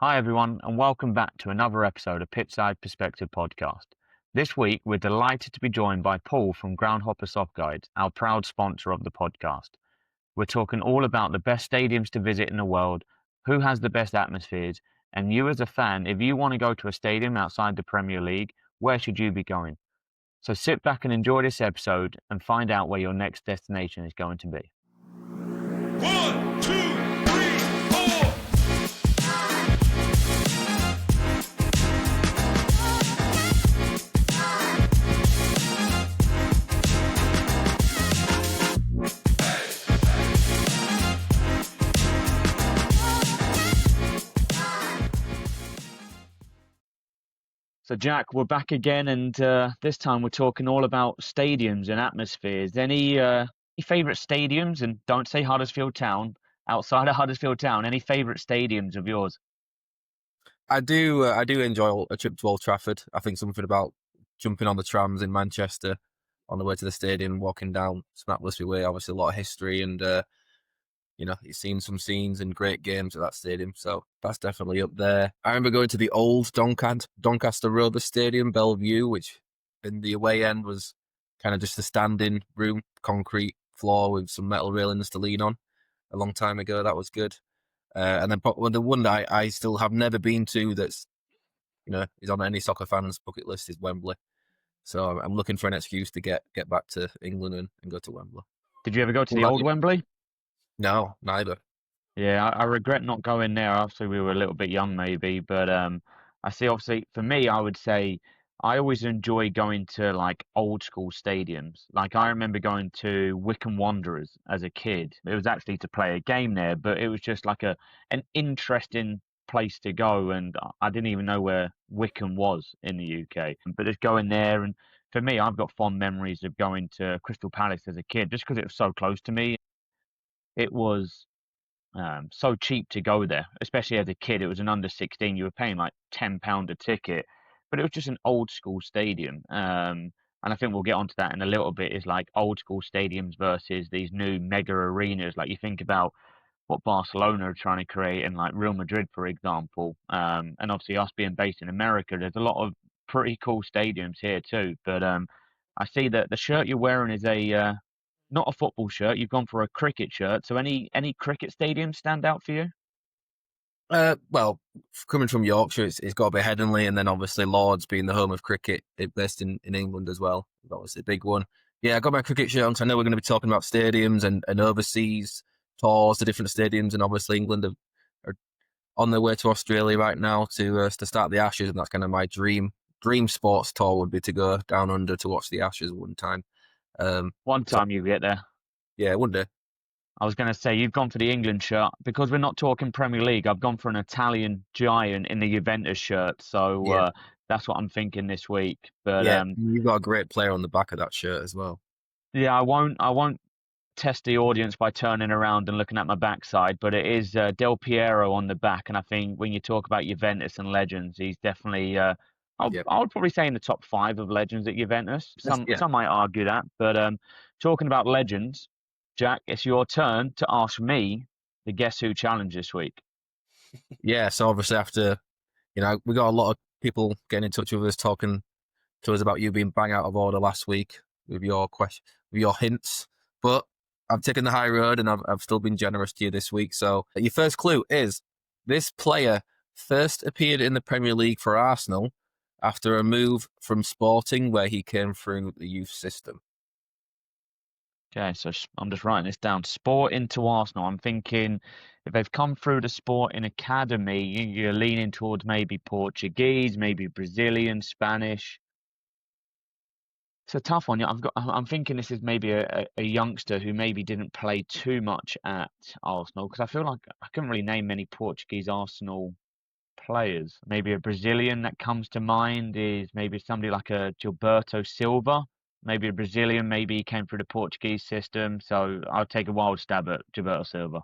Hi, everyone, and welcome back to another episode of Pitchside Perspective Podcast. This week, we're delighted to be joined by Paul from Groundhopper Soccer Guides, our proud sponsor of the podcast. We're talking all about the best stadiums to visit in the world, who has the best atmospheres, and you as a fan, if you want to go to a stadium outside the Premier League, where should you be going? So sit back and enjoy this episode and find out where your next destination is going to be. 1, 2, 3, 4. So, Jack, we're back again, and this time we're talking all about stadiums and atmospheres. Any favourite stadiums? And don't say Huddersfield Town. Outside of Huddersfield Town, any favourite stadiums of yours? I do enjoy a trip to Old Trafford. I think something about jumping on the trams in Manchester on the way to the stadium, walking down Snapwhisky Way. Obviously, a lot of history, and you've seen some scenes and great games at that stadium. So that's definitely up there. I remember going to the old Doncaster Rovers Stadium, Bellevue, which in the away end was kind of just a standing room, concrete floor with some metal railings to lean on. A long time ago, that was good. And then the one that I still have never been to that's, is on any soccer fan's bucket list is Wembley. So I'm looking for an excuse to get back to England and go to Wembley. Did you ever go to What the about old you? Wembley? No, neither. Yeah, I regret not going there. Obviously, we were a little bit young, maybe, but I see. Obviously, for me, I would say I always enjoy going to like old school stadiums. Like I remember going to Wycombe Wanderers as a kid. It was actually to play a game there, but it was just like an interesting place to go, and I didn't even know where Wycombe was in the UK. But just going there, and for me, I've got fond memories of going to Crystal Palace as a kid, just because it was so close to me. It was so cheap to go there, especially as a kid. It was an under 16. You were paying like £10 a ticket, but it was just an old school stadium. And I think we'll get onto that in a little bit. Is like old school stadiums versus these new mega arenas. Like you think about what Barcelona are trying to create, and like Real Madrid, for example. And obviously us being based in America, there's a lot of pretty cool stadiums here too. But I see that the shirt you're wearing is a not a football shirt. You've gone for a cricket shirt. So any cricket stadiums stand out for you? Well, coming from Yorkshire, it's got to be Headingley, and then obviously Lords being the home of cricket, based in England as well. That was the big one. Yeah, I got my cricket shirt on, 'cause I know we're going to be talking about stadiums and overseas tours to different stadiums, and obviously England are on their way to Australia right now to start the Ashes, and that's kind of my dream sports tour would be to go down under to watch the Ashes one time. One So time you get there. yeah, one day. I was going to say you've gone for the England shirt because we're not talking Premier League. I've gone for an Italian giant in the Juventus shirt. So Yeah, that's what I'm thinking this week. But yeah, you've got a great player on the back of that shirt as well. yeah, I won't test the audience by turning around and looking at my backside, but it is Del Piero on the back, and I think when you talk about Juventus and legends, he's definitely Yeah, I would probably say in the top five of legends at Juventus. Some yeah. some might argue that, but talking about legends, Jack, it's your turn to ask me the Guess Who challenge this week. Yeah, so obviously after, we got a lot of people getting in touch with us, talking to us about you being bang out of order last week with your with your hints. But I've taken the high road, and I've still been generous to you this week. So your first clue is this player first appeared in the Premier League for Arsenal after a move from Sporting, where he came through the youth system. Okay, so I'm just writing this down. Sport into Arsenal. I'm thinking if they've come through the Sporting Academy, you're leaning towards maybe Portuguese, maybe Brazilian, Spanish. It's a tough one. Yeah, I'm thinking this is maybe a youngster who maybe didn't play too much at Arsenal because I feel like I couldn't really name many Portuguese Arsenal players. Maybe a Brazilian that comes to mind is maybe somebody like a Gilberto Silva. Maybe a Brazilian, maybe he came through the Portuguese system. So I'll take a wild stab at Gilberto Silva.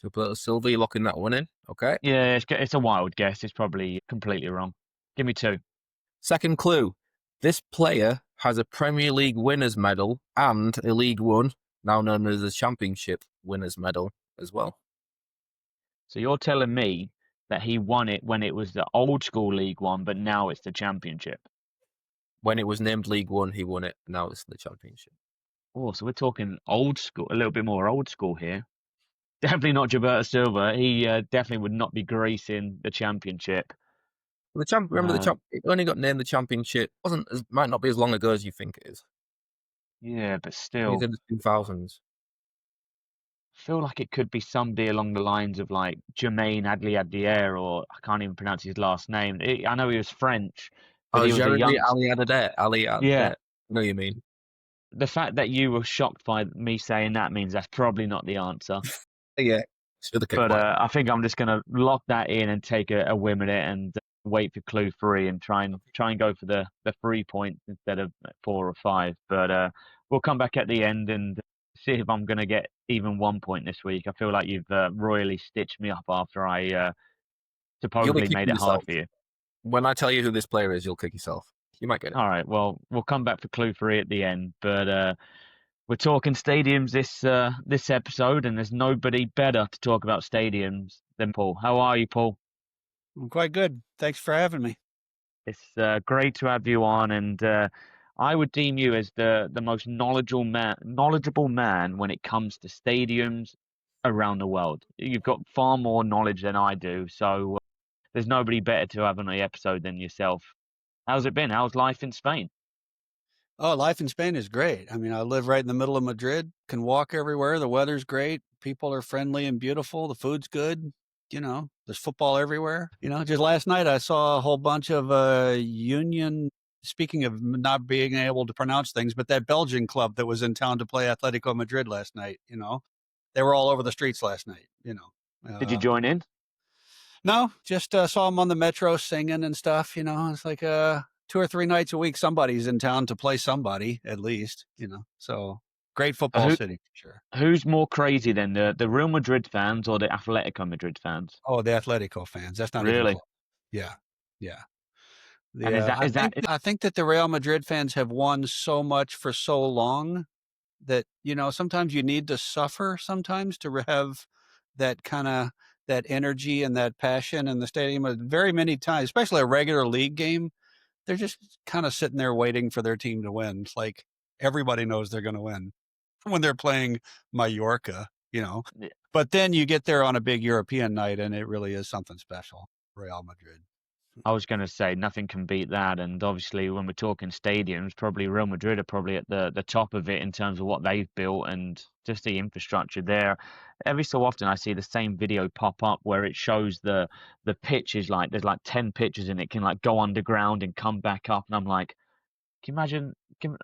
Gilberto Silva, you locking that one in? Okay. Yeah, it's a wild guess. It's probably completely wrong. Give me two. Second clue. This player has a Premier League winners medal and a League One, now known as the Championship winners medal as well. So you're telling me that he won it when it was the old school League One, but now it's the Championship. When it was named League One, he won it. Now it's the Championship. Oh, so we're talking old school, a little bit more old school here. Definitely not Gilberto Silva. He definitely would not be gracing the Championship. Remember the champ? It only got named the Championship. Might not be as long ago as you think it is. Yeah, but He's still, in the 2000s. I feel like it could be somebody along the lines of like Jermaine Adli, or I can't even pronounce his last name. I know he was French, but Oh, he was a Jeremy youngster. Ali Yeah, Adadet. I know you mean. the fact that you were shocked by me saying that means that's probably not the answer. Yeah, it's for the kick But one. I think I'm just gonna lock that in and take a whim at it and wait for clue three and try and go for the 3 points instead of 4 or 5. But we'll come back at the end and see if I'm gonna get even 1 point this week. I feel like you've royally stitched me up after I You'll be supposedly made kicking it hard yourself. for you. When I tell you who this player is, you'll kick yourself. You might get it. All right, well we'll come back for clue three at the end, but we're talking stadiums this episode, and there's nobody better to talk about stadiums than Paul. How are you, Paul? I'm quite good. Thanks for having me. It's great to have you on, and I would deem you as the most knowledgeable man when it comes to stadiums around the world. You've got far more knowledge than I do, so there's nobody better to have on the episode than yourself. How's it been? How's life in Spain? Oh, life in Spain is great. I mean, I live right in the middle of Madrid, can walk everywhere. The weather's great. People are friendly and beautiful. The food's good. There's football everywhere. Just last night I saw a whole bunch of Union. Speaking of not being able to pronounce things, but that Belgian club that was in town to play Atletico Madrid last night, they were all over the streets last night. Did you join in? No, just saw them on the metro singing and stuff. It's like 2 or 3 nights a week, somebody's in town to play somebody at least. So great football Who city for sure. who's more crazy than the Real Madrid fans or the Atletico Madrid fans? Oh, the Atletico fans. That's not even Really? close. Yeah, yeah. And is that I is that think I think that the Real Madrid fans have won so much for so long that sometimes you need to suffer sometimes to have that kind of that energy and that passion in the stadium. Very many times, especially a regular league game, they're just kind of sitting there waiting for their team to win. It's like everybody knows they're going to win when they're playing Mallorca. But then you get there on a big European night and it really is something special. Real Madrid. I was going to say nothing can beat that, and obviously when we're talking stadiums, probably Real Madrid are probably at the top of it in terms of what they've built and just the infrastructure there. Every so often I see the same video pop up where it shows the pitches, like there's like 10 pitches and it can like go underground and come back up, and I'm like, can you imagine?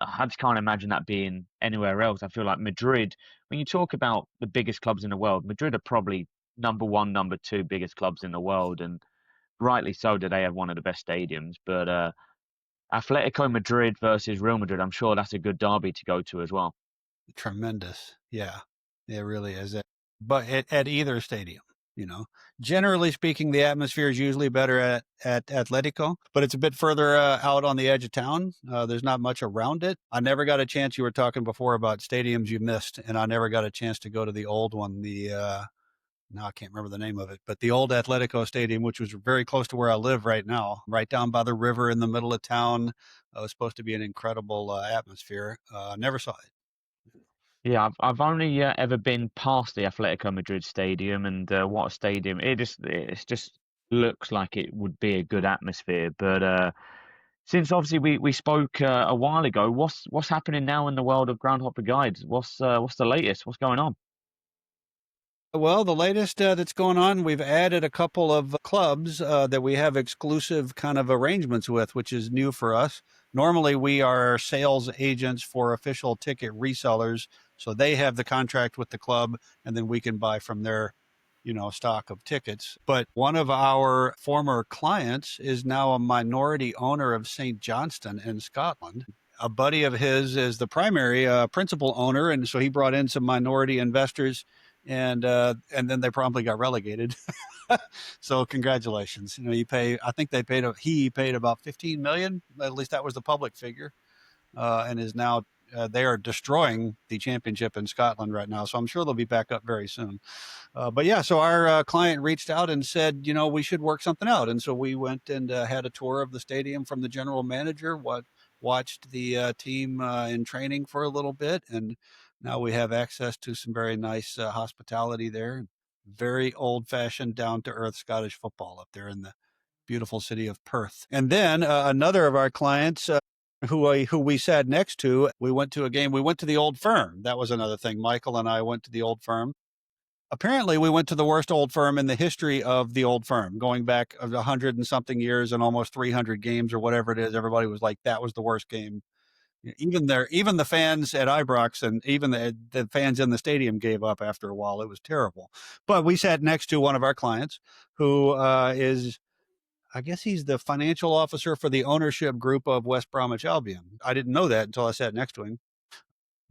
I just can't imagine that being anywhere else. I feel like Madrid, when you talk about the biggest clubs in the world, Madrid are probably number one, number two biggest clubs in the world, and rightly so do they have one of the best stadiums. But Atletico Madrid versus Real Madrid, I'm sure that's a good derby to go to as well. Tremendous. Yeah, it really is. But at either stadium, generally speaking, the atmosphere is usually better at Atletico, but it's a bit further out on the edge of town. There's not much around it. I never got a chance. You were talking before about stadiums you missed, and I never got a chance to go to the old one. Now I can't remember the name of it, but the old Atletico Stadium, which was very close to where I live right now, right down by the river in the middle of town. It was supposed to be an incredible atmosphere. Never saw it. Yeah, I've only ever been past the Atletico Madrid stadium, and what a stadium! It just looks like it would be a good atmosphere. But since obviously we spoke a while ago, what's happening now in the world of Groundhopper Guides? What's the latest? What's going on? Well, the latest that's going on, we've added a couple of clubs that we have exclusive kind of arrangements with, which is new for us. Normally, we are sales agents for official ticket resellers, so they have the contract with the club, and then we can buy from their, stock of tickets. But one of our former clients is now a minority owner of St. Johnstone in Scotland. A buddy of his is the primary principal owner, and so he brought in some minority investors, and then they promptly got relegated. So congratulations. I think he paid about 15 million. At least that was the public figure, and is now they are destroying the championship in Scotland right now. So I'm sure they'll be back up very soon. But yeah, so our client reached out and said, we should work something out. And so we went and had a tour of the stadium from the general manager, watched the team in training for a little bit. And now we have access to some very nice hospitality there. Very old fashioned, down to earth Scottish football up there in the beautiful city of Perth. And then another of our clients, who we sat next to, we went to a game. We went to the Old Firm. That was another thing. Michael and I went to the Old Firm. Apparently, we went to the worst Old Firm in the history of the Old Firm, going back 100 and something years and almost 300 games or whatever it is. Everybody was like, that was the worst game. Even the fans at Ibrox and even the fans in the stadium gave up after a while. It was terrible. But we sat next to one of our clients who is, I guess he's the financial officer for the ownership group of West Bromwich Albion. I didn't know that until I sat next to him.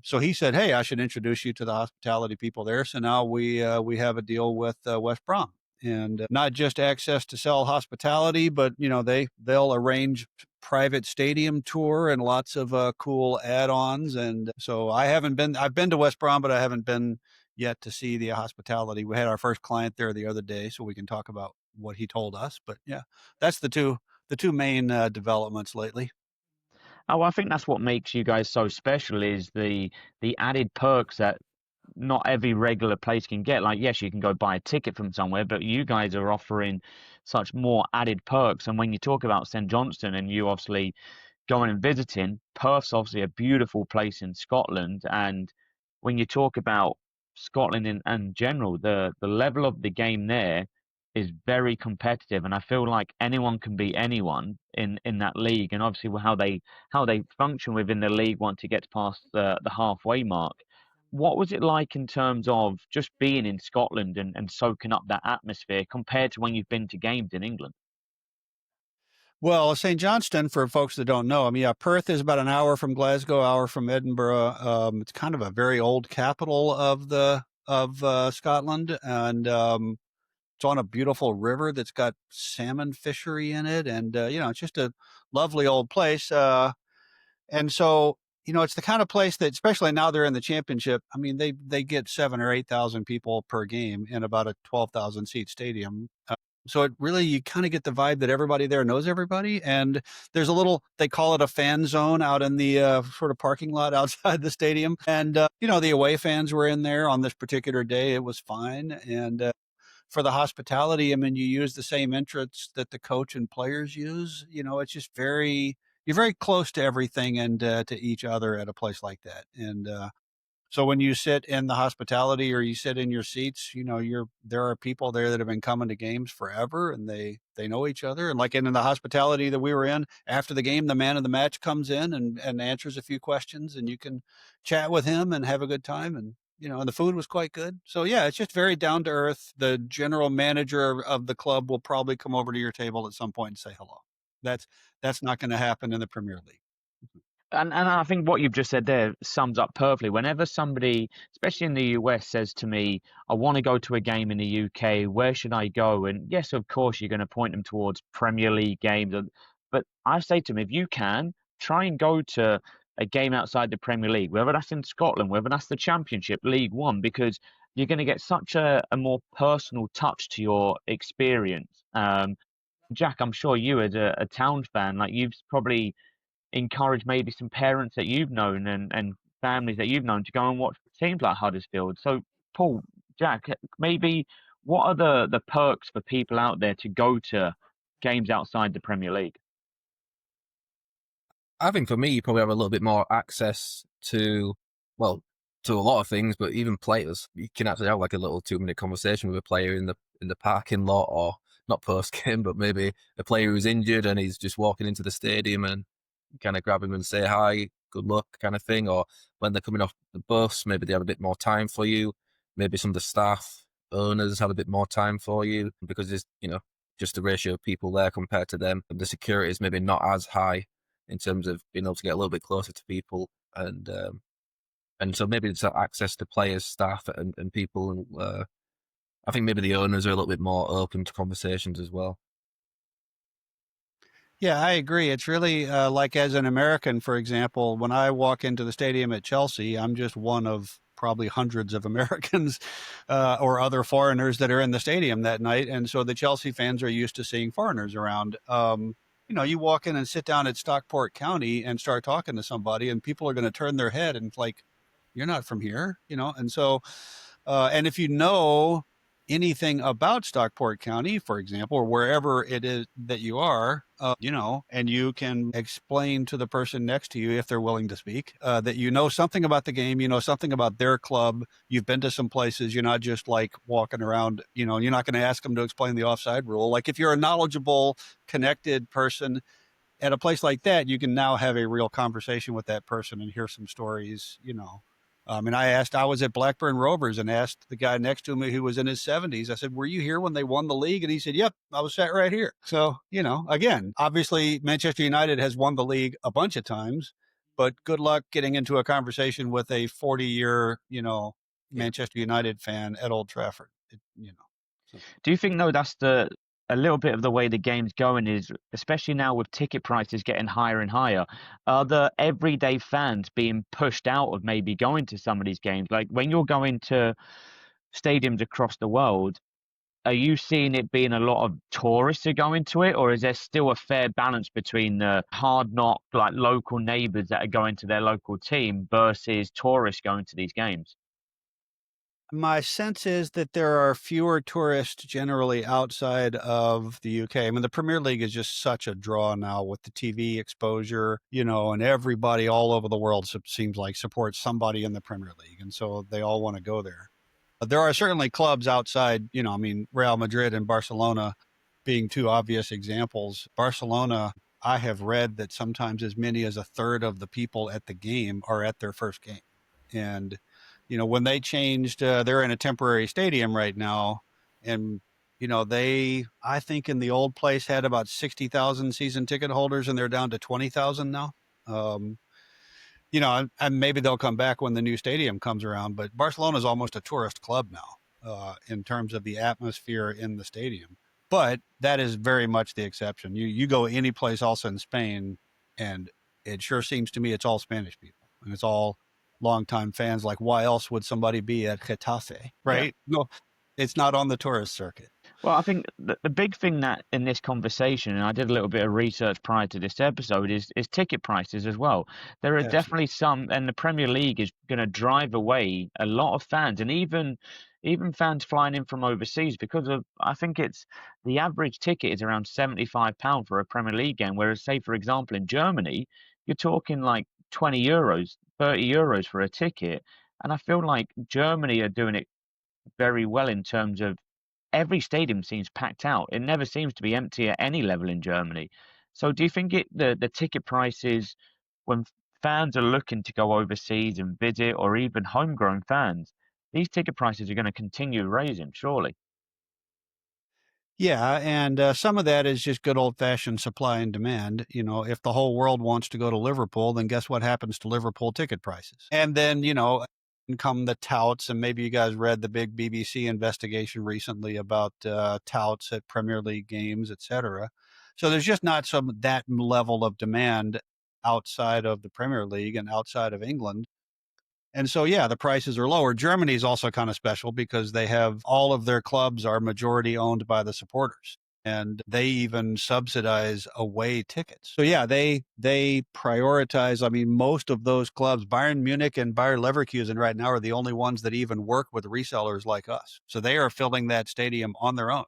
So he said, "Hey, I should introduce you to the hospitality people there." So now we have a deal with West Brom, and not just access to sell hospitality, but they'll arrange private stadium tour and lots of cool add-ons. And so I've been to West Brom, but I haven't been yet to see the hospitality. We had our first client there the other day, so we can talk about what he told us. But yeah, that's the two main developments lately. Oh, I think that's what makes you guys so special is the added perks that not every regular place can get. Like, yes, you can go buy a ticket from somewhere, but you guys are offering such more added perks. And when you talk about St. Johnston and you obviously going and visiting, Perth's obviously a beautiful place in Scotland. And when you talk about Scotland in general, the level of the game there is very competitive, and I feel like anyone can beat anyone in that league. And obviously, how they function within the league once it gets past the halfway mark. What was it like in terms of just being in Scotland and soaking up that atmosphere compared to when you've been to games in England? Well, St. Johnston, for folks that don't know, I mean, yeah, Perth is about an hour from Glasgow, hour from Edinburgh. It's kind of a very old capital of Scotland, and it's on a beautiful river that's got salmon fishery in it, and it's just a lovely old place. And so, it's the kind of place that, especially now they're in the championship. I mean, they get 7 or 8,000 people per game in about a 12,000 seat stadium. So it really, you kind of get the vibe that everybody there knows everybody. And there's a little, they call it a fan zone out in the sort of parking lot outside the stadium. And, the away fans were in there on this particular day. It was fine. And for the hospitality, I mean, you use the same entrance that the coach and players use. It's just you're very close to everything and to each other at a place like that. And so when you sit in the hospitality or you sit in your seats, there are people there that have been coming to games forever, and they know each other. And like in the hospitality that we were in, after the game, the man of the match comes in and answers a few questions, and you can chat with him and have a good time. And and the food was quite good. So yeah, it's just very down to earth. The general manager of the club will probably come over to your table at some point and say hello. That's that's not going to happen in the Premier League. And I think what you've just said there sums up perfectly. Whenever somebody, especially in the US, says to me, I want to go to a game in the UK, where should I go? And yes, of course, you're going to point them towards Premier League games. But I say to them, if you can, try and go to a game outside the Premier League, whether that's in Scotland, whether that's the Championship, League One, because you're going to get such a more personal touch to your experience. Jack, I'm sure you, as a town fan, like you've probably encourage maybe some parents that you've known and families that you've known to go and watch teams like Huddersfield. So, Paul, Jack, maybe what are the perks for people out there to go to games outside the Premier League? I think for me, you probably have a little bit more access to, well, to a lot of things, but even players. You can actually have like a little 2-minute conversation with a player in the parking lot, or not post game, but maybe a player who's injured and he's just walking into the stadium and kind of grab him and say hi, good luck, kind of thing. Or when they're coming off the bus, maybe they have a bit more time for you. Maybe some of the staff owners have a bit more time for you because there's just the ratio of people there compared to them. The security is maybe not as high in terms of being able to get a little bit closer to people, and so maybe it's that access to players, staff, and people. I think maybe the owners are a little bit more open to conversations as well. Yeah, I agree. It's really like as an American, for example, when I walk into the stadium at Chelsea, I'm just one of probably hundreds of Americans or other foreigners that are in the stadium that night. And so the Chelsea fans are used to seeing foreigners around. You walk in and sit down at Stockport County and start talking to somebody, and people are going to turn their head and like, you're not from here, And so, and if you know anything about Stockport County, for example, or wherever it is that you are, and you can explain to the person next to you, if they're willing to speak, that you know something about the game, you know something about their club, you've been to some places, you're not just like walking around, you're not going to ask them to explain the offside rule. Like if you're a knowledgeable, connected person at a place like that, you can now have a real conversation with that person and hear some stories. And I was at Blackburn Rovers and asked the guy next to me who was in his 70s, I said, were you here when they won the league? And he said, yep, I was sat right here. So, again, obviously Manchester United has won the league a bunch of times, but good luck getting into a conversation with a 40-year, Yeah. Manchester United fan at Old Trafford. So. Do you think though that's a little bit of the way the game's going is, especially now with ticket prices getting higher and higher, are the everyday fans being pushed out of maybe going to some of these games? Like when you're going to stadiums across the world, are you seeing it being a lot of tourists are going to it, or is there still a fair balance between the hard knock, like local neighbours that are going to their local team versus tourists going to these games? My sense is that there are fewer tourists generally outside of the UK. I mean, the Premier League is just such a draw now with the TV exposure, and everybody all over the world seems like supports somebody in the Premier League. And so they all want to go there. There are certainly clubs outside, Real Madrid and Barcelona being two obvious examples. Barcelona, I have read that sometimes as many as a third of the people at the game are at their first game. And when they changed, they're in a temporary stadium right now. And, I think in the old place had about 60,000 season ticket holders and they're down to 20,000 now. Um, and maybe they'll come back when the new stadium comes around, but Barcelona is almost a tourist club now in terms of the atmosphere in the stadium. But that is very much the exception. You go any place else in Spain, and it sure seems to me it's all Spanish people, and it's all longtime fans. Like, why else would somebody be at Getafe, right? Yeah. No, it's not on the tourist circuit. Well, I think the big thing that in this conversation, and I did a little bit of research prior to this episode, is ticket prices as well. There are definitely some, and the Premier League is going to drive away a lot of fans, and even fans flying in from overseas because of, I think it's the average ticket is around £75 for a Premier League game, whereas say for example in Germany, you're talking like €20, €30 for a ticket, and I feel like Germany are doing it very well in terms of every stadium seems packed out. It never seems to be empty at any level in Germany. So do you think the ticket prices when fans are looking to go overseas and visit, or even homegrown fans, these ticket prices are going to continue raising, surely? Yeah, and some of that is just good old-fashioned supply and demand. If the whole world wants to go to Liverpool, then guess what happens to Liverpool ticket prices? And then, come the touts, and maybe you guys read the big BBC investigation recently about touts at Premier League games, et cetera. So there's just not that level of demand outside of the Premier League and outside of England. And so, yeah, the prices are lower. Germany is also kind of special because they have all of their clubs are majority owned by the supporters, and they even subsidize away tickets. So yeah, they prioritize. I mean, most of those clubs, Bayern Munich and Bayer Leverkusen right now are the only ones that even work with resellers like us. So they are filling that stadium on their own.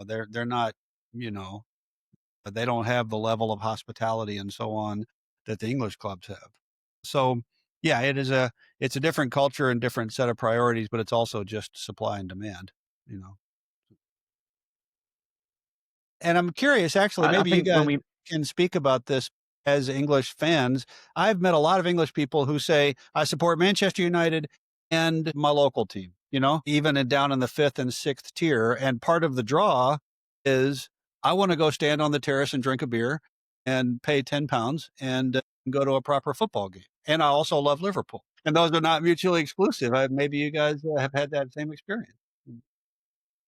They're not, they don't have the level of hospitality and so on that the English clubs have. So yeah, it's a different culture and different set of priorities, but it's also just supply and demand. And I'm curious, actually, I maybe you think when guys we can speak about this as English fans. I've met a lot of English people who say, I support Manchester United and my local team, even down in the fifth and sixth tier. And part of the draw is I want to go stand on the terrace and drink a beer and pay £10 and go to a proper football game. And I also love Liverpool. And those are not mutually exclusive. Maybe you guys have had that same experience.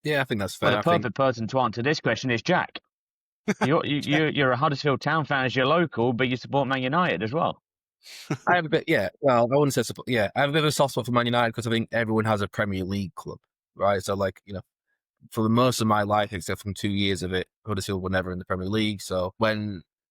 Yeah, I think that's well, fair. the I think perfect person to answer this question is Jack. You're a Huddersfield Town fan as your local, but you support Man United as well. I have a bit, yeah. Well, I wouldn't say support. Yeah, I have a bit of a soft spot for Man United because I think everyone has a Premier League club, right? So, like, for the most of my life, except from 2 years of it, Huddersfield were never in the Premier League. So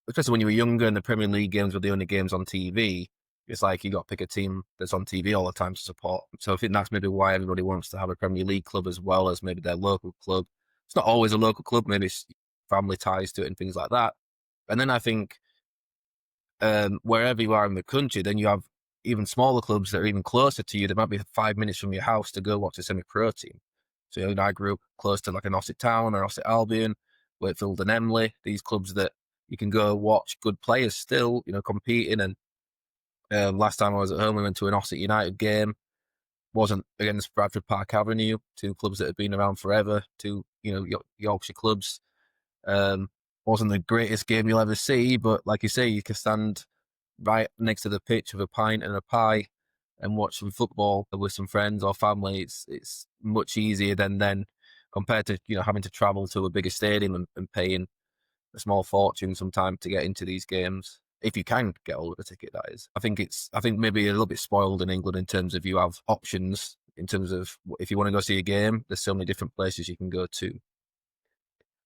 especially when you were younger and the Premier League games were the only games on TV, it's like you got to pick a team that's on TV all the time to support. So I think that's maybe why everybody wants to have a Premier League club as well as maybe their local club. It's not always a local club, maybe it's family ties to it and things like that. And then I think wherever you are in the country, then you have even smaller clubs that are even closer to you. They might be 5 minutes from your house to go watch a semi-pro team. So I grew up close to like an Ossett Town or Ossett Albion, Wakefield and Emley, these clubs that you can go watch good players still, competing. And last time I was at home, we went to an Ossett United game. Wasn't against Bradford Park Avenue, two clubs that have been around forever, two, Yorkshire clubs. Wasn't the greatest game you'll ever see, but like you say, you can stand right next to the pitch with a pint and a pie and watch some football with some friends or family. It's much easier than then compared to having to travel to a bigger stadium and paying a small fortune sometimes to get into these games. If you can get hold of a ticket, that is. I think maybe a little bit spoiled in England in terms of you have options in terms of if you want to go see a game, there's so many different places you can go to.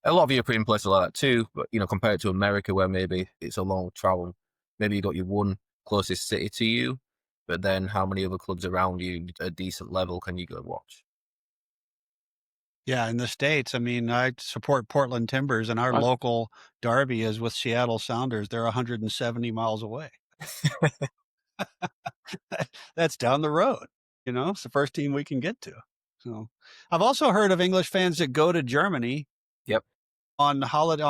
A lot of European places are like that too, but compared to America where maybe it's a long travel, maybe you got your one closest city to you, but then how many other clubs around you at a decent level can you go watch? Yeah, in the States, I mean, I support Portland Timbers, and our I was, local derby is with Seattle Sounders. They're 170 miles away. That's down the road. It's the first team we can get to. So I've also heard of English fans that go to Germany Yep. on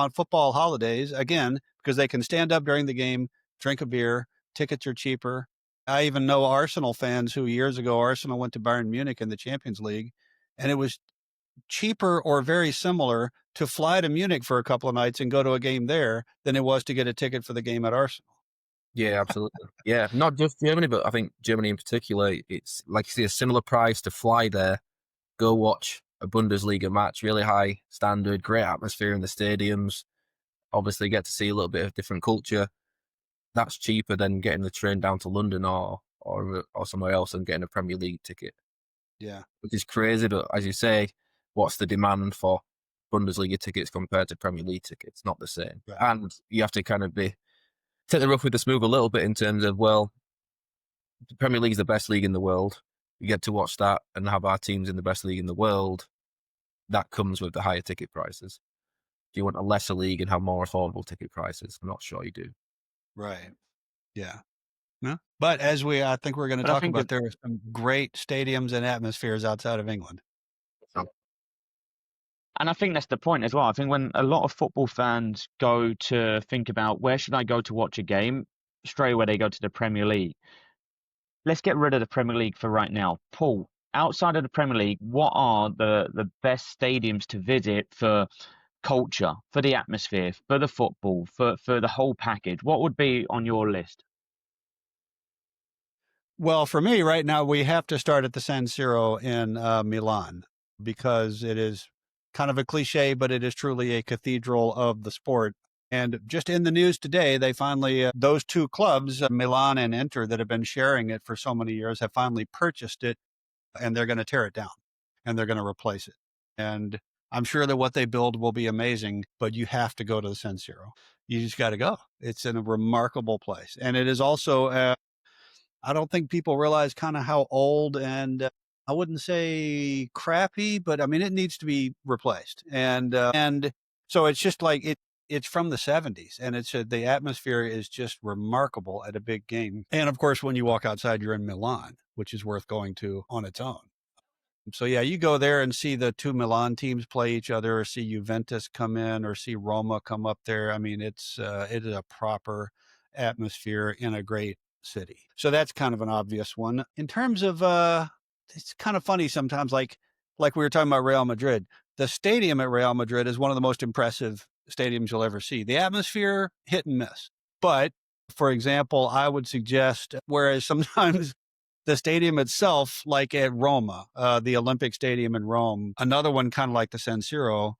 football holidays, again, because they can stand up during the game, drink a beer, tickets are cheaper. I even know Arsenal fans who years ago Arsenal went to Bayern Munich in the Champions League, and it was cheaper or very similar to fly to Munich for a couple of nights and go to a game there than it was to get a ticket for the game at Arsenal. Yeah, absolutely. Yeah, not just Germany, but I think Germany in particular, it's like you see a similar price to fly there, go watch a Bundesliga match, really high standard, great atmosphere in the stadiums, obviously get to see a little bit of different culture. That's cheaper than getting the train down to London or somewhere else and getting a Premier League ticket, Yeah. which is crazy. But as you say, what's the demand for Bundesliga tickets compared to Premier League tickets? Not the same. Right. And you have to kind of take the rough with the smooth a little bit in terms of, well, the Premier League is the best league in the world. We get to watch that and have our teams in the best league in the world. That comes with the higher ticket prices. Do you want a lesser league and have more affordable ticket prices? I'm not sure you do. Right. Yeah. No? But I think we're going to but I talk think about, there are some great stadiums and atmospheres outside of England. And I think that's the point as well. I think when a lot of football fans go to think about where should I go to watch a game, straight away they go to the Premier League. Let's get rid of the Premier League for right now. Paul, outside of the Premier League, what are the best stadiums to visit for culture, for the atmosphere, for the football, for the whole package? What would be on your list? Well, for me right now, we have to start at the San Siro in Milan, because it is kind of a cliche, but it is truly a cathedral of the sport. And just in the news today, they finally, those two clubs, Milan and Inter, that have been sharing it for so many years, have finally purchased it, and they're going to tear it down and they're going to replace it. And I'm sure that what they build will be amazing, but you have to go to the San Siro. You just got to go. It's in a remarkable place. And it is also, I don't think people realize kind of how old and, I wouldn't say crappy, but I mean, it needs to be replaced. And so it's just like it's from the 70s, and the atmosphere is just remarkable at a big game. And of course, when you walk outside, you're in Milan, which is worth going to on its own. So yeah, you go there and see the two Milan teams play each other, or see Juventus come in, or see Roma come up there. I mean, it is a proper atmosphere in a great city. So that's kind of an obvious one. In terms of it's kind of funny sometimes, like we were talking about Real Madrid. The stadium at Real Madrid is one of the most impressive stadiums you'll ever see. The atmosphere, hit and miss. But for example, I would suggest, whereas sometimes the stadium itself, like at Roma, the Olympic Stadium in Rome, another one kind of like the San Siro,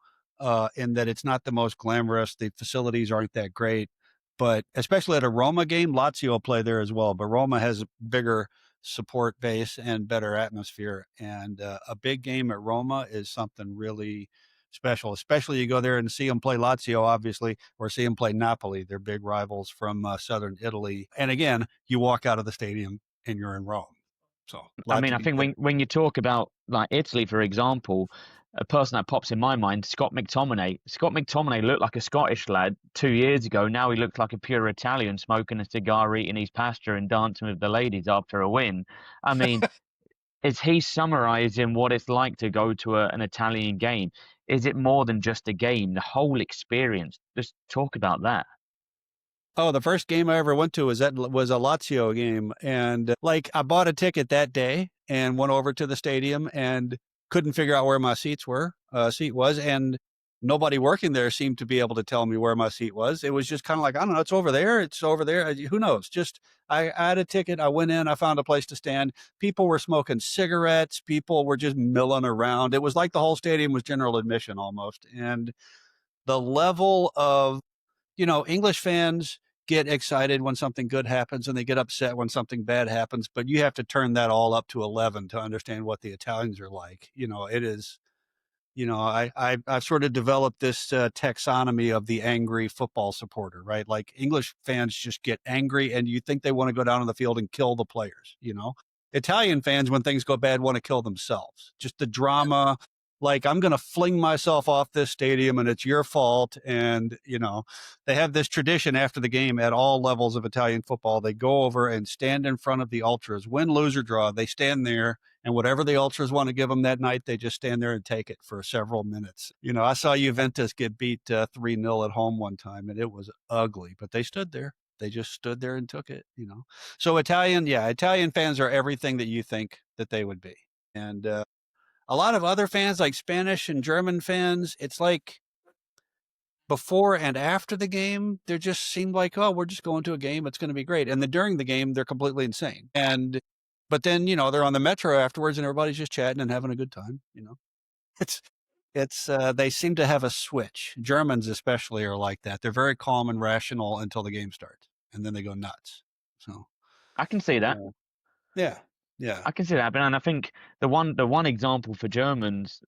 in that it's not the most glamorous. The facilities aren't that great, but especially at a Roma game, Lazio play there as well. But Roma has a bigger support base and better atmosphere. And a big game at Roma is something really special, especially you go there and see them play Lazio, obviously, or see them play Napoli. They're big rivals from southern Italy. And again, you walk out of the stadium and you're in Rome. So a I lot mean, to I be think said. when you talk about like Italy, for example, a person that pops in my mind, Scott McTominay. Scott McTominay looked like a Scottish lad 2 years ago. Now he looks like a pure Italian, smoking a cigar, eating his pasta, and dancing with the ladies after a win. I mean, is he summarizing what it's like to go to an Italian game? Is it more than just a game? The whole experience. Just talk about that. Oh, the first game I ever went to was a Lazio game, and like I bought a ticket that day and went over to the stadium and couldn't figure out where my seat was, and nobody working there seemed to be able to tell me where my seat was. It was just kind of like, I don't know, it's over there, it's over there. Who knows? Just I had a ticket, I went in, I found a place to stand. People were smoking cigarettes, people were just milling around. It was like the whole stadium was general admission almost, and the level of English fans get excited when something good happens and they get upset when something bad happens, but you have to turn that all up to 11 to understand what the Italians are like. It is, I've sort of developed this taxonomy of the angry football supporter, right? Like English fans just get angry and you think they want to go down on the field and kill the players. Italian fans, when things go bad, want to kill themselves. Just the drama, like I'm going to fling myself off this stadium and it's your fault. And, they have this tradition after the game at all levels of Italian football. They go over and stand in front of the ultras, win, lose, or draw. They stand there and whatever the ultras want to give them that night, they just stand there and take it for several minutes. I saw Juventus get beat 3-0 at home one time and it was ugly, but they stood there. They just stood there and took it. So Italian fans are everything that you think that they would be. And a lot of other fans, like Spanish and German fans, it's like before and after the game, they just seem like, oh, we're just going to a game. It's going to be great. And then during the game, they're completely insane. But then, they're on the metro afterwards and everybody's just chatting and having a good time. It's, they seem to have a switch. Germans especially are like that. They're very calm and rational until the game starts and then they go nuts. So, I can see that. yeah. Yeah. I can see that. But and I think the one example for Germans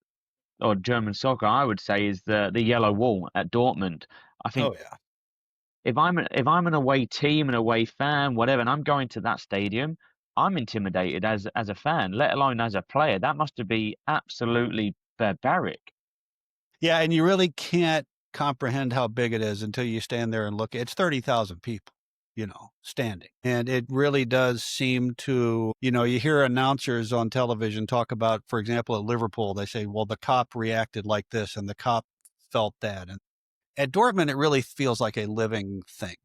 or German soccer, I would say, is the yellow wall at Dortmund. I think Oh, yeah. if I'm an away team, an away fan, whatever, and I'm going to that stadium, I'm intimidated as a fan, let alone as a player. That must be absolutely barbaric. Yeah, and you really can't comprehend how big it is until you stand there and look. It's 30,000 people, standing. And it really does seem to, you hear announcers on television talk about, for example, at Liverpool, they say, well, the cop reacted like this and the cop felt that. And at Dortmund, it really feels like a living thing.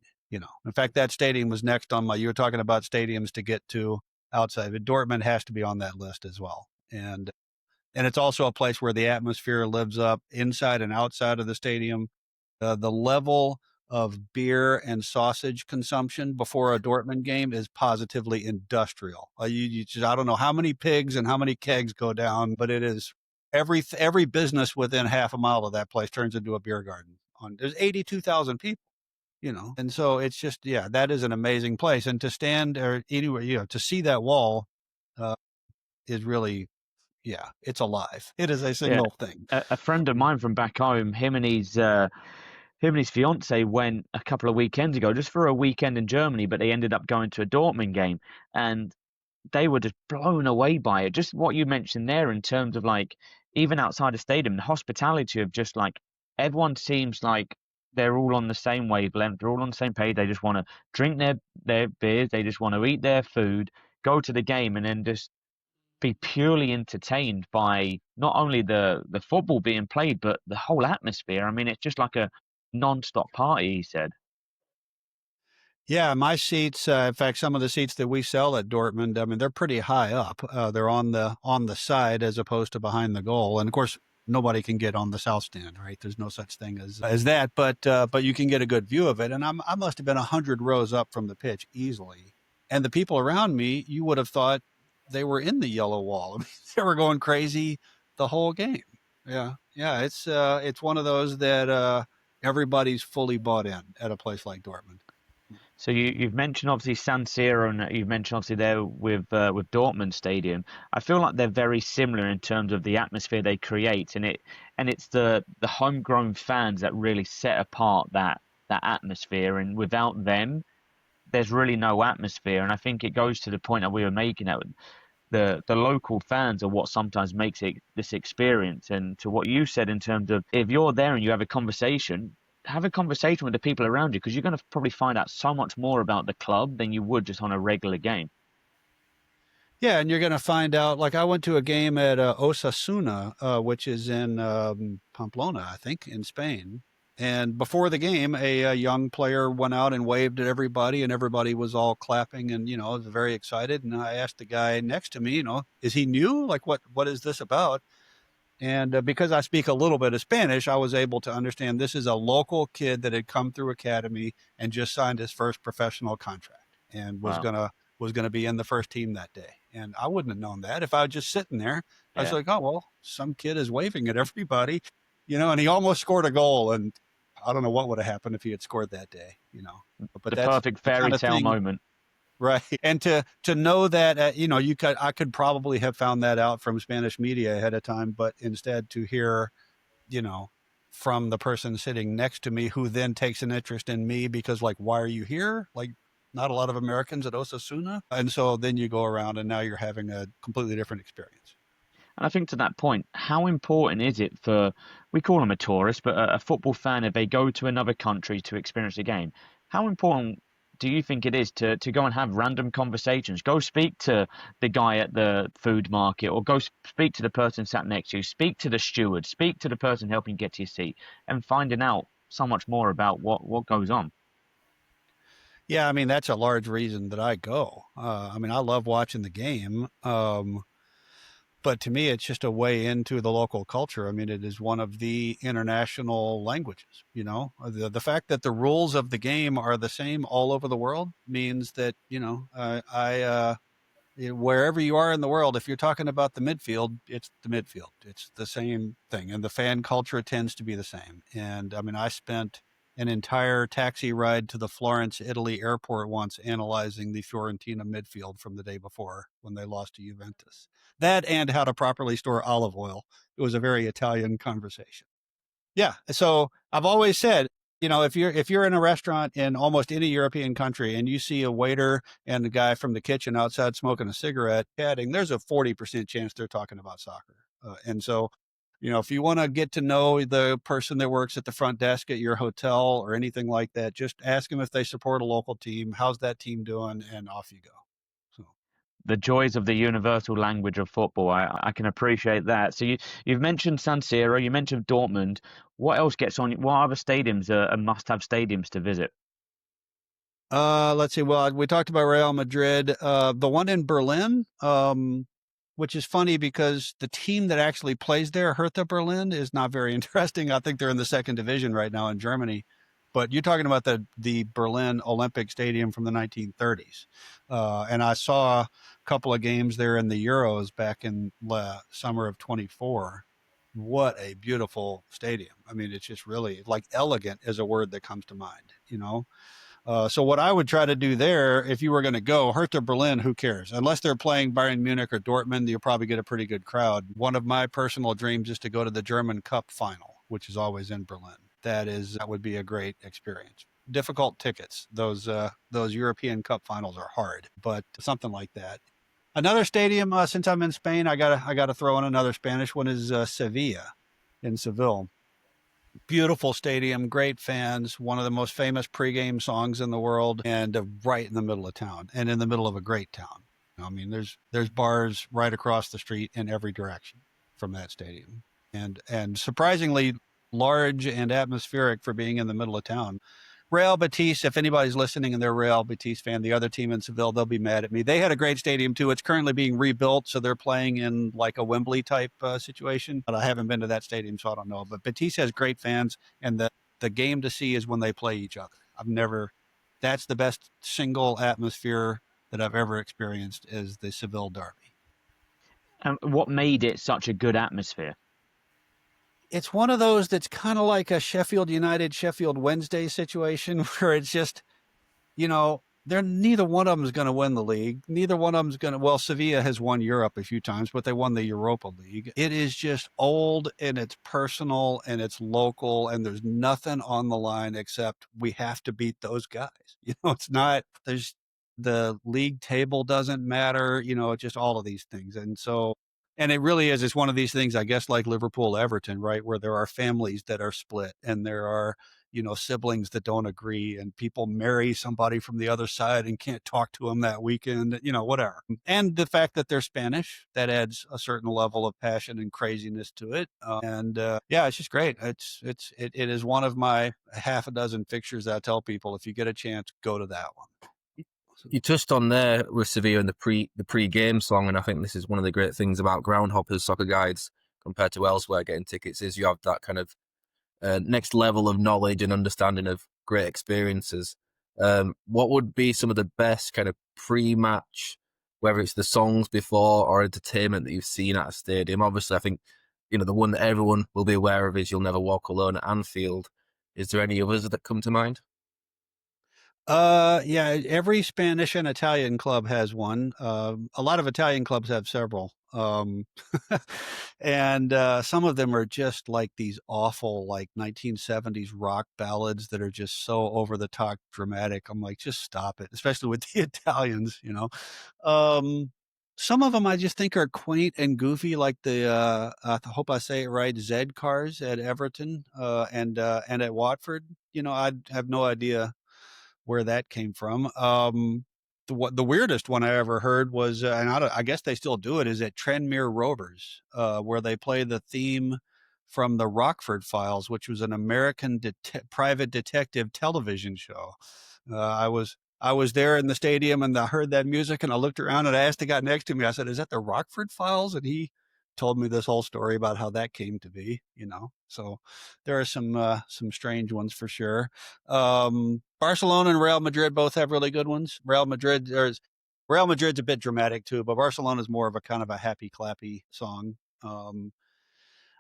In fact, that stadium was next on you were talking about stadiums to get to outside, but Dortmund has to be on that list as well. And it's also a place where the atmosphere lives up inside and outside of the stadium. The level of beer and sausage consumption before a Dortmund game is positively industrial. I don't know how many pigs and how many kegs go down, but it is every business within half a mile of that place turns into a beer garden. There's 82,000 people, and so it's just, that is an amazing place. And to stand or anywhere, to see that wall uh, is really, it's alive. It is a Yeah, single thing. a friend of mine from back home, him and his fiance went a couple of weekends ago just for a weekend in Germany, but they ended up going to a Dortmund game, and they were just blown away by it. Just what you mentioned there in terms of like even outside the stadium, the hospitality of just like everyone seems like they're all on the same wavelength, they're all on the same page. They just want to drink their beers, they just want to eat their food, go to the game, and then just be purely entertained by not only the football being played, but the whole atmosphere. I mean, it's just like a non-stop party, he said. Yeah, my seats. In fact, some of the seats that we sell at Dortmund, I mean, they're pretty high up. They're on the side as opposed to behind the goal, and of course, nobody can get on the south stand, right? There's no such thing as that, but you can get a good view of it. And I must have been 100 rows up from the pitch easily, and the people around me, you would have thought they were in the yellow wall. I mean, they were going crazy the whole game. Yeah, yeah. It's one of those that everybody's fully bought in at a place like Dortmund. So you've mentioned obviously San Siro, and you've mentioned obviously there with Dortmund Stadium. I feel like they're very similar in terms of the atmosphere they create, and it's the homegrown fans that really set apart that atmosphere. And without them, there's really no atmosphere. And I think it goes to the point that we were making, that the local fans are what sometimes makes it this experience. And to what you said in terms of, if you're there and you have a conversation with the people around you, because you're going to probably find out so much more about the club than you would just on a regular game. Yeah, and you're going to find out. Like I went to a game at Osasuna, which is in Pamplona, I think, in Spain. And before the game, a young player went out and waved at everybody, and everybody was all clapping and was very excited. And I asked the guy next to me, is he new? Like, what is this about? And because I speak a little bit of Spanish, I was able to understand this is a local kid that had come through academy and just signed his first professional contract and Wow. was gonna be in the first team that day. And I wouldn't have known that if I was just sitting there. I was Yeah. like, oh well, some kid is waving at everybody, and he almost scored a goal. And I don't know what would have happened if he had scored that day. But The that's perfect the fairy kind of tale thing. moment. Right. And to know that, I could probably have found that out from Spanish media ahead of time, but instead to hear, you know, from the person sitting next to me, who then takes an interest in me because, like, why are you here? Like, not a lot of Americans at Osasuna. And so then you go around and now you're having a completely different experience. And I think to that point, how important is it for, we call them a tourist, but a football fan, if they go to another country to experience a game, how important do you think it is to go and have random conversations? Go speak to the guy at the food market, or go speak to the person sat next to you, speak to the steward, speak to the person helping get to your seat, and finding out so much more about what goes on. Yeah, I mean, that's a large reason that I go. I mean, I love watching the game. But to me, it's just a way into the local culture. I mean, it is one of the international languages. The fact that the rules of the game are the same all over the world means that wherever you are in the world, if you're talking about the midfield, it's the midfield. It's the same thing, and the fan culture tends to be the same. And I mean, I spent an entire taxi ride to the Florence, Italy airport once analyzing the Fiorentina midfield from the day before when they lost to Juventus. That and how to properly store olive oil. It was a very Italian conversation. Yeah. So I've always said, if you're in a restaurant in almost any European country and you see a waiter and the guy from the kitchen outside smoking a cigarette chatting, there's a 40% chance they're talking about soccer. And so, if you want to get to know the person that works at the front desk at your hotel or anything like that, just ask them if they support a local team. How's that team doing? And off you go. So. The joys of the universal language of football. I can appreciate that. So you've mentioned San Siro, you mentioned Dortmund. What else gets on? What other stadiums are must-have stadiums to visit? Let's see. Well, we talked about Real Madrid. The one in Berlin, which is funny because the team that actually plays there, Hertha Berlin, is not very interesting. I think they're in the second division right now in Germany. But you're talking about the Berlin Olympic Stadium from the 1930s, and I saw a couple of games there in the Euros back in summer of '24. What a beautiful stadium! I mean, it's just really, like, elegant is a word that comes to mind. So what I would try to do there, if you were going to go, Hertha Berlin, who cares? Unless they're playing Bayern Munich or Dortmund, you'll probably get a pretty good crowd. One of my personal dreams is to go to the German Cup final, which is always in Berlin. That would be a great experience. Difficult tickets. Those European Cup finals are hard, but something like that. Another stadium, since I'm in Spain, I gotta throw in another Spanish one, is Sevilla in Seville. Beautiful stadium, great fans, one of the most famous pregame songs in the world, and right in the middle of town and in the middle of a great town. I mean, there's bars right across the street in every direction from that stadium, and surprisingly large and atmospheric for being in the middle of town. Real Betis, if anybody's listening and they're a Real Betis fan, the other team in Seville, they'll be mad at me. They had a great stadium too. It's currently being rebuilt, so they're playing in like a Wembley type situation. But I haven't been to that stadium, so I don't know. But Betis has great fans, and the game to see is when they play each other. That's the best single atmosphere that I've ever experienced, is the Seville derby. And what made it such a good atmosphere? it's one of those that's kind of like a Sheffield United, Sheffield Wednesday situation where it's just, you know, they're neither one of them is going to win the league. Neither one of them is going to. Well, Sevilla has won Europe a few times, but they won the Europa League. It is just old and it's personal and it's local and there's nothing on the line except we have to beat those guys. You know, it's not. There's the league table doesn't matter. You know, it's just all of these things, and so. And it really is. It's one of these things, I guess, like Liverpool, Everton, right, where there are families that are split, and there are siblings that don't agree, and people marry somebody from the other side and can't talk to them that weekend, whatever. And the fact that they're Spanish, that adds a certain level of passion and craziness to it. And yeah, it's just great. It is one of my half a dozen fixtures that I tell people, if you get a chance, go to that one. You touched on there with Sevilla and the pre-game song, and I think this is one of the great things about Groundhopper Soccer Guides compared to elsewhere getting tickets is you have that kind of next level of knowledge and understanding of great experiences. What would be some of the best kind of pre-match, whether it's the songs before or entertainment that you've seen at a stadium? Obviously, I think the one that everyone will be aware of is "You'll Never Walk Alone" at Anfield. Is there any others that come to mind? Yeah, every Spanish and Italian club has one. A lot of Italian clubs have several. And some of them are just like these awful, like 1970s rock ballads that are just so over the top dramatic. I'm like, just stop it, especially with the Italians, Some of them I just think are quaint and goofy, like I hope I say it right, Zed cars at Everton, and at Watford. I have no idea where that came from. The weirdest one I ever heard was, and I guess they still do it, is at Tranmere Rovers, where they play the theme from the Rockford Files, which was an American private detective television show. I was there in the stadium and I heard that music and I looked around and I asked the guy next to me, I said, "Is that the Rockford Files?" And he told me this whole story about how that came to be, So there are some strange ones for sure. Barcelona and Real Madrid both have really good ones. Real Madrid's a bit dramatic too, but Barcelona's more of a kind of a happy clappy song.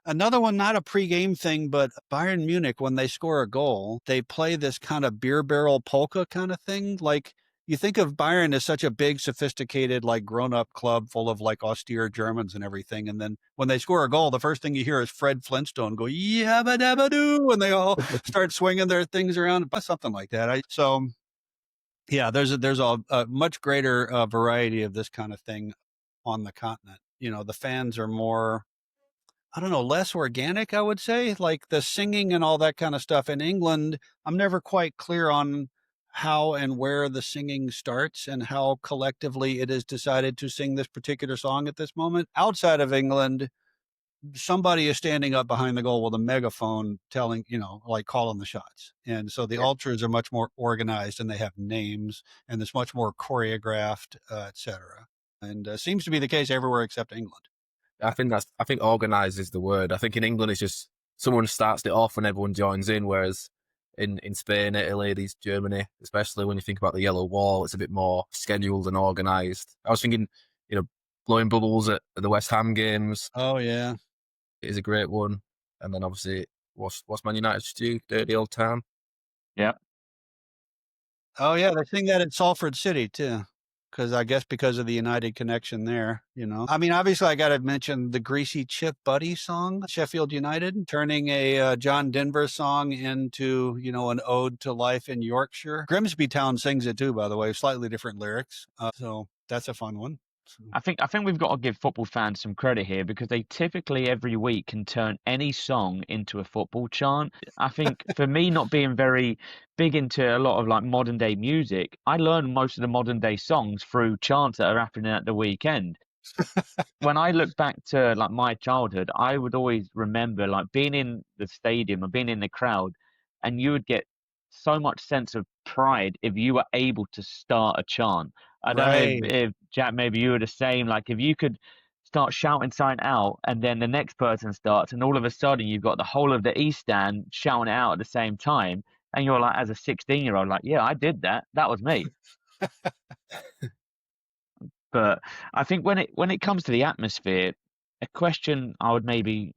Another one, not a pregame thing, but Bayern Munich, when they score a goal, they play this kind of beer barrel polka kind of thing. Like, you think of Bayern as such a big, sophisticated, like grown-up club full of like austere Germans and everything. And then when they score a goal, the first thing you hear is Fred Flintstone go, "Yabba dabba doo," and they all start swinging their things around, something like that. Yeah, there's a much greater variety of this kind of thing on the continent. The fans are more, I don't know, less organic, I would say, like the singing and all that kind of stuff. In England, I'm never quite clear on how and where the singing starts and how collectively it is decided to sing this particular song at this moment. Outside of England, somebody is standing up behind the goal with a megaphone telling, like calling the shots. And so the ultras are much more organized and they have names and it's much more choreographed, et cetera. And seems to be the case everywhere except England. I think organized is the word. I think in England it's just someone starts it off and everyone joins in, whereas in Spain, Italy, Germany, especially when you think about the yellow wall, it's a bit more scheduled and organized. I was thinking, blowing bubbles at the West Ham games. Oh yeah, is a great one. And then obviously, what's Man United's do? Dirty Old Town. Yeah. Oh yeah, they sing that in Salford City too. Because of the United connection there, I mean, obviously I got to mention the Greasy Chip Buddy song, Sheffield United, turning a John Denver song into, an ode to life in Yorkshire. Grimsby Town sings it too, by the way, slightly different lyrics. So that's a fun one. I think we've got to give football fans some credit here because they typically every week can turn any song into a football chant. I think for me, not being very big into a lot of like modern day music, I learned most of the modern day songs through chants that are happening at the weekend. When I look back to like my childhood, I would always remember like being in the stadium or being in the crowd, and you would get so much sense of pride if you were able to start a chant. I don't know Right. if Jack, maybe you were the same. Like if you could start shouting something out, and then the next person starts, and all of a sudden you've got the whole of the East Stand shouting it out at the same time, and you're like, as a 16-year-old, like, yeah, I did that. That was me. But I think when it comes to the atmosphere, a question I would maybe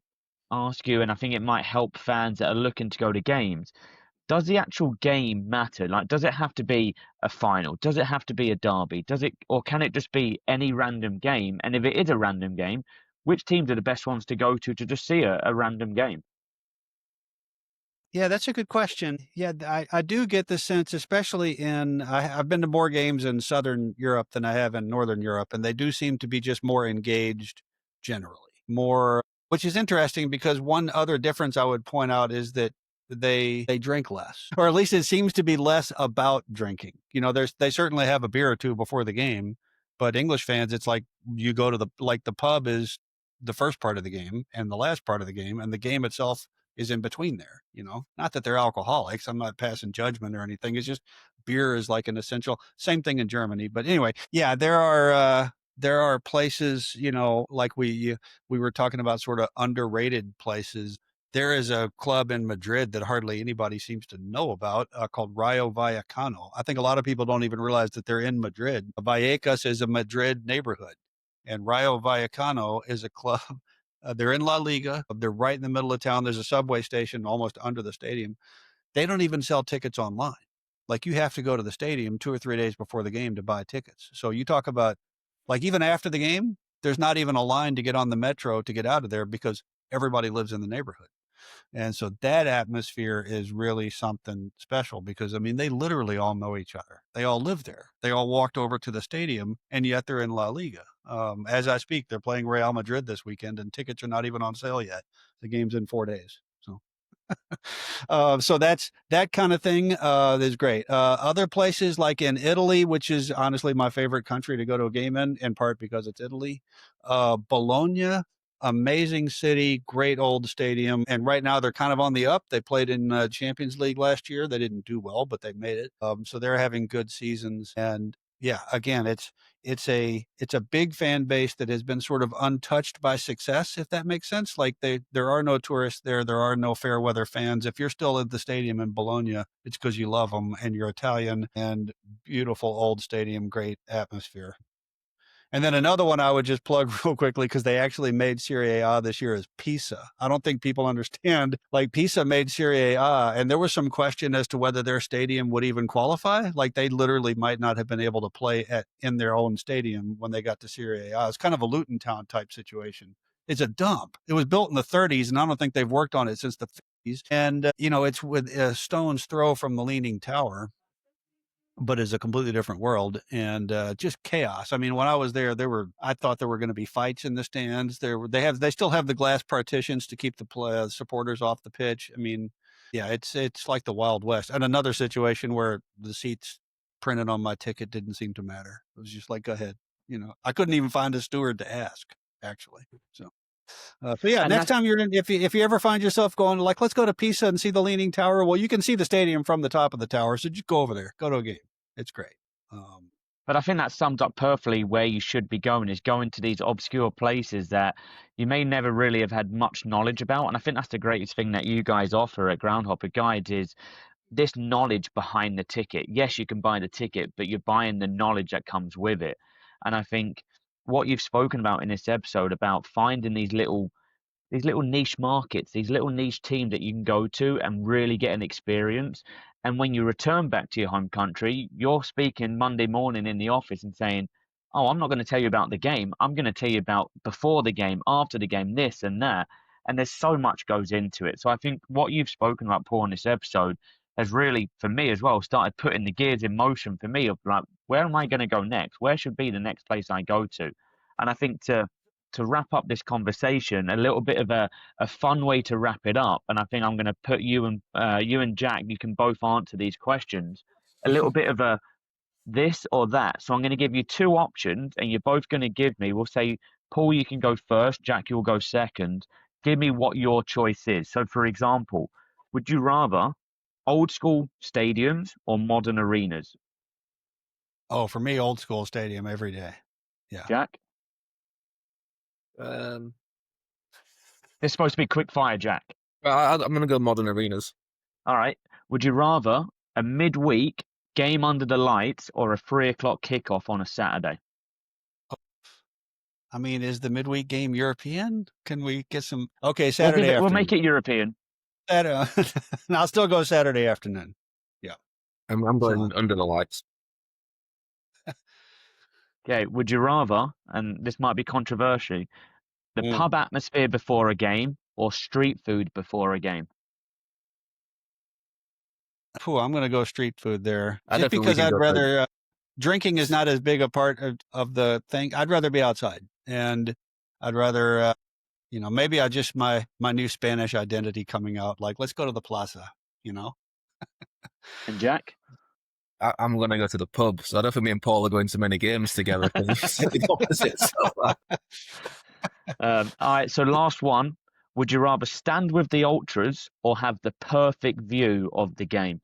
ask you, and I think it might help fans that are looking to go to games. Does the actual game matter? Like, does it have to be a final? Does it have to be a derby? Does it, or can it just be any random game? And if it is a random game, which teams are the best ones to go to just see a random game? Yeah, that's a good question. Yeah, I do get the sense, especially I've been to more games in Southern Europe than I have in Northern Europe, and they do seem to be just more engaged generally. More, which is interesting because one other difference I would point out is that they drink less, or at least it seems to be less about drinking. They certainly have a beer or two before the game, but English fans, it's like you go to the pub is the first part of the game and the last part of the game, and the game itself is in between there. Not that they're alcoholics. I'm not passing judgment or anything. It's just beer is like an essential. Same thing in Germany. But anyway, yeah, there are places, like we were talking about, sort of underrated places. There is a club in Madrid that hardly anybody seems to know about, called Rayo Vallecano. I think a lot of people don't even realize that they're in Madrid. Vallecas is a Madrid neighborhood, and Rayo Vallecano is a club. They're in La Liga. They're right in the middle of town. There's a subway station almost under the stadium. They don't even sell tickets online. Like, you have to go to the stadium 2 or 3 days before the game to buy tickets. So you talk about, like, even after the game, there's not even a line to get on the metro to get out of there because everybody lives in the neighborhood. And so that atmosphere is really something special because, I mean, they literally all know each other. They all live there. They all walked over to the stadium, and yet they're in La Liga. As I speak, they're playing Real Madrid this weekend, and tickets are not even on sale yet. The game's in 4 days. So that's that kind of thing is great. Other places like in Italy, which is honestly my favorite country to go to a game in part because it's Italy. Bologna, amazing city, great old stadium, and right now they're kind of on the up. They played in Champions League last year. They didn't do well, but they made it. So they're having good seasons, and yeah, again, it's a big fan base that has been sort of untouched by success, if that makes sense. Like, there are no tourists there. There are no fair weather fans. If you're still at the stadium in Bologna, it's because you love them and you're Italian, and beautiful old stadium, great atmosphere. And then another one I would just plug real quickly, because they actually made Serie A this year, is Pisa. I don't think people understand. Like, Pisa made Serie A, and there was some question as to whether their stadium would even qualify. Like, they literally might not have bbeen able to play in their own stadium when they got to Serie A. It's kind of a Luton Town type situation. It's a dump. It was built in the 30s, and I don't think they've worked on it since the 50s. And, it's with a stone's throw from the Leaning Tower, but is a completely different world, and just chaos. I mean, when I was there, I thought there were going to be fights in the stands. They still have the glass partitions to keep the supporters off the pitch. I mean, yeah, it's like the Wild West. And another situation where the seats printed on my ticket didn't seem to matter. It was just like, go ahead. I couldn't even find a steward to ask, actually. So yeah, And next that's time you're in, if you ever find yourself going, like, let's go to Pisa and see the Leaning Tower. Well, you can see the stadium from the top of the tower, so just go over there, go to a game. It's great. But I think that sums up perfectly where you should be going, is going to these obscure places that you may never really have had much knowledge about. And I think that's the greatest thing that you guys offer at Groundhopper Guides, is this knowledge behind the ticket. Yes, you can buy the ticket, but you're buying the knowledge that comes with it. And I think what you've spoken about in this episode about finding these little niche markets, these little niche teams that you can go to and really get an experience. And when you return back to your home country, you're speaking Monday morning in the office and saying, "Oh, I'm not going to tell you about the game. I'm going to tell you about before the game, after the game, this and that." And there's so much goes into it. So I think what you've spoken about, Paul, in this episode has really, for me as well, started putting the gears in motion for me of like, where am I going to go next? Where should be the next place I go to? And I think to wrap up this conversation, a little bit of a fun way to wrap it up, and I think I'm going to put you and Jack, you can both answer these questions. A little bit of a this or that. So I'm going to give you two options, and you're both going to give me. We'll say, Paul, you can go first. Jack, you'll go second. Give me what your choice is. So, for example, would you rather old school stadiums or modern arenas? Oh, for me, old school stadium every day. Yeah. Jack, Um, this is supposed to be quick fire, Jack. I'm going to go modern arenas. All right. Would you rather a midweek game under the lights or a 3 o'clock kickoff on a Saturday? I mean, is the midweek game European? Can we get some? Okay, We'll Saturday we'll afternoon. make it European. And I'll still go Saturday afternoon. Yeah. I'm going under the lights. Okay, would you rather, and this might be controversial, the Mm. pub atmosphere before a game or street food before a game? I'm going to go street food there. I Just don't think we because can I'd go for rather, drinking is not as big a part of the thing. I'd rather be outside, and I'd rather, maybe I just my new Spanish identity coming out. Like, let's go to the plaza. And Jack? I'm going to go to the pub, so I don't think me and Paul are going to many games together. Because you said the opposite so far. All right, so last one. Would you rather stand with the ultras or have the perfect view of the game?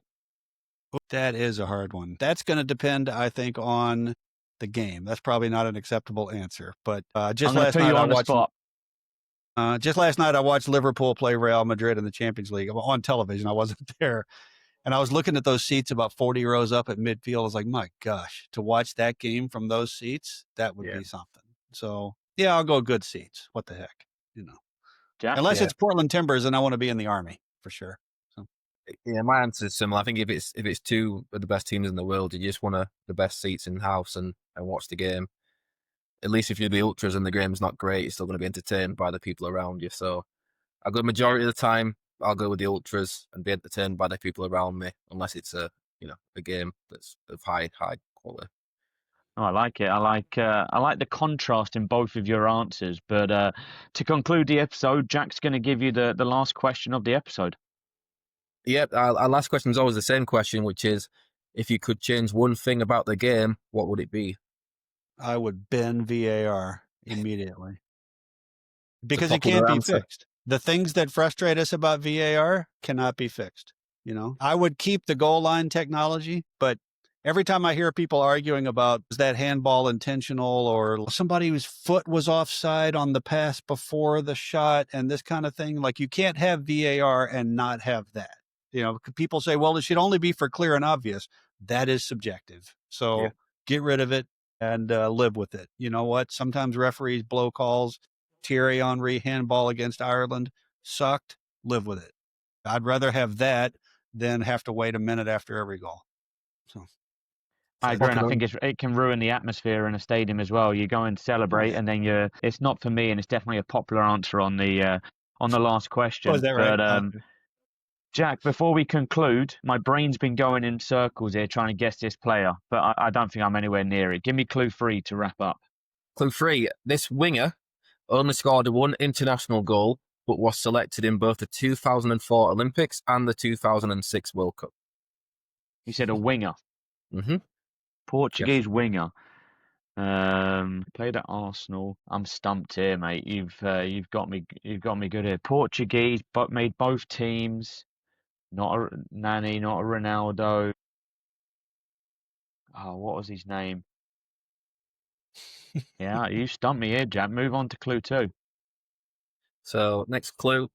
That is a hard one. That's going to depend, I think, on the game. That's probably not an acceptable answer. But just I'm going last to put night you I on the watched. spot. Just last night I watched Liverpool play Real Madrid in the Champions League on television. I wasn't there, and I was looking at those seats about 40 rows up at midfield. I was like, my gosh, to watch that game from those seats, that would be something. So yeah, I'll go good seats. What the heck, Jack? Unless it's Portland Timbers and I want to be in the Army for sure. So Yeah, my answer is similar. I think if it's two of the best teams in the world, you just want the best seats in house and watch the game. At least if you're the ultras and the game's not great, you're still going to be entertained by the people around you. So I go majority of the time, I'll go with the ultras and be entertained by the people around me, unless it's a game that's of high quality. Oh, I like it. I like the contrast in both of your answers. But to conclude the episode, Jack's going to give you the last question of the episode. Yep, our last question is always the same question, which is, if you could change one thing about the game, what would it be? I would bend VAR immediately because it popular can't be answer. fixed. The things that frustrate us about VAR cannot be fixed. I would keep the goal line technology, but every time I hear people arguing about is that handball intentional or somebody whose foot was offside on the pass before the shot and this kind of thing, like you can't have VAR and not have that. People say, well, it should only be for clear and obvious. That is subjective. So get rid of it and live with it. You know what? Sometimes referees blow calls. Thierry Henry handball against Ireland sucked. Live with it. I'd rather have that than have to wait a minute after every goal. So I agree, and I think it can ruin the atmosphere in a stadium as well. You go and celebrate, and then it's not for me, and it's definitely a popular answer on the last question. Oh, is that right? But Jack, before we conclude, my brain's been going in circles here trying to guess this player, but I don't think I'm anywhere near it. Give me clue 3 to wrap up. Clue 3, this winger only scored one international goal, but was selected in both the 2004 Olympics and the 2006 World Cup. You said a winger. Mm-hmm. Portuguese winger. Played at Arsenal. I'm stumped here, mate. You've got me good here. Portuguese, but made both teams. Not a Nani, not a Ronaldo. Oh, what was his name? Yeah, you stumped me here, Jack. Move on to clue 2. So, next clue.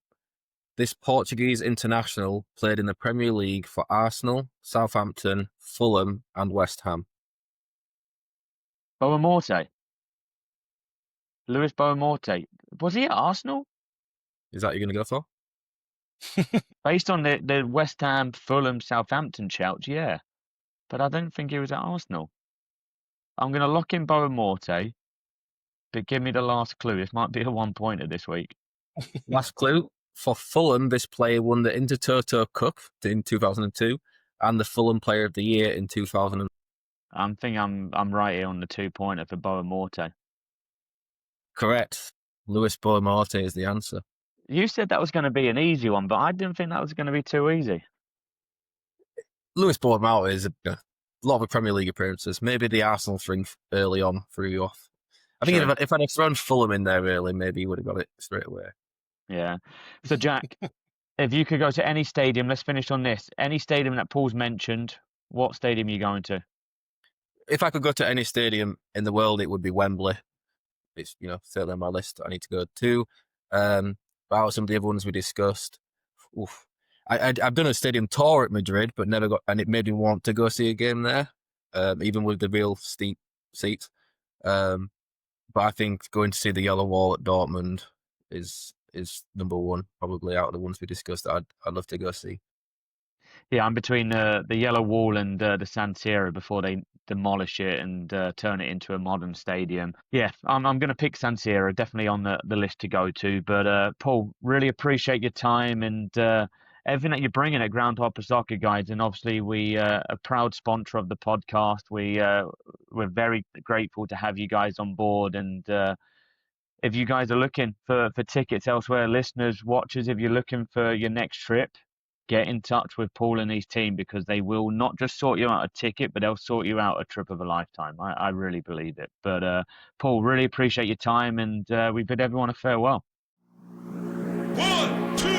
This Portuguese international played in the Premier League for Arsenal, Southampton, Fulham, and West Ham. Boamorte. Luis Boamorte. Was he at Arsenal? Is that you're going to go for? Based on the West Ham, Fulham, Southampton shouts, yeah. But I don't think he was at Arsenal. I'm going to lock in Boamorte, but give me the last clue. This might be a 1-pointer this week. Last clue. For Fulham, this player won the Intertoto Cup in 2002 and the Fulham Player of the Year in 2000. I think I'm right here on the 2-pointer for Boamorte. Correct. Luis Boamorte is the answer. You said that was going to be an easy one, but I didn't think that was going to be too easy. Luis Boamorte is a lot of Premier League appearances. Maybe the Arsenal thing early on threw you off. I think if I'd have thrown Fulham in there early, maybe you would have got it straight away. Yeah. So, Jack, if you could go to any stadium, let's finish on this. Any stadium that Paul's mentioned, what stadium are you going to? If I could go to any stadium in the world, it would be Wembley. It's certainly on my list. I need to go to. About some of the other ones we discussed. Oof. I've done a stadium tour at Madrid, but never got, and it made me want to go see a game there, even with the real steep seats. But I think going to see the Yellow Wall at Dortmund is number one, probably out of the ones we discussed. I'd love to go see. Yeah, I'm between the Yellow Wall and the San Siro before they demolish it and turn it into a modern stadium. Yeah, I'm going to pick San Siro, definitely on the list to go to. But Paul, really appreciate your time and everything that you're bringing at Groundhopper Soccer Guides. And obviously, we a proud sponsor of the podcast. We're very grateful to have you guys on board. And if you guys are looking for tickets elsewhere, listeners, watchers, if you're looking for your next trip, get in touch with Paul and his team because they will not just sort you out a ticket, but they'll sort you out a trip of a lifetime. I really believe it. But Paul, really appreciate your time, and we bid everyone a farewell. 1, 2.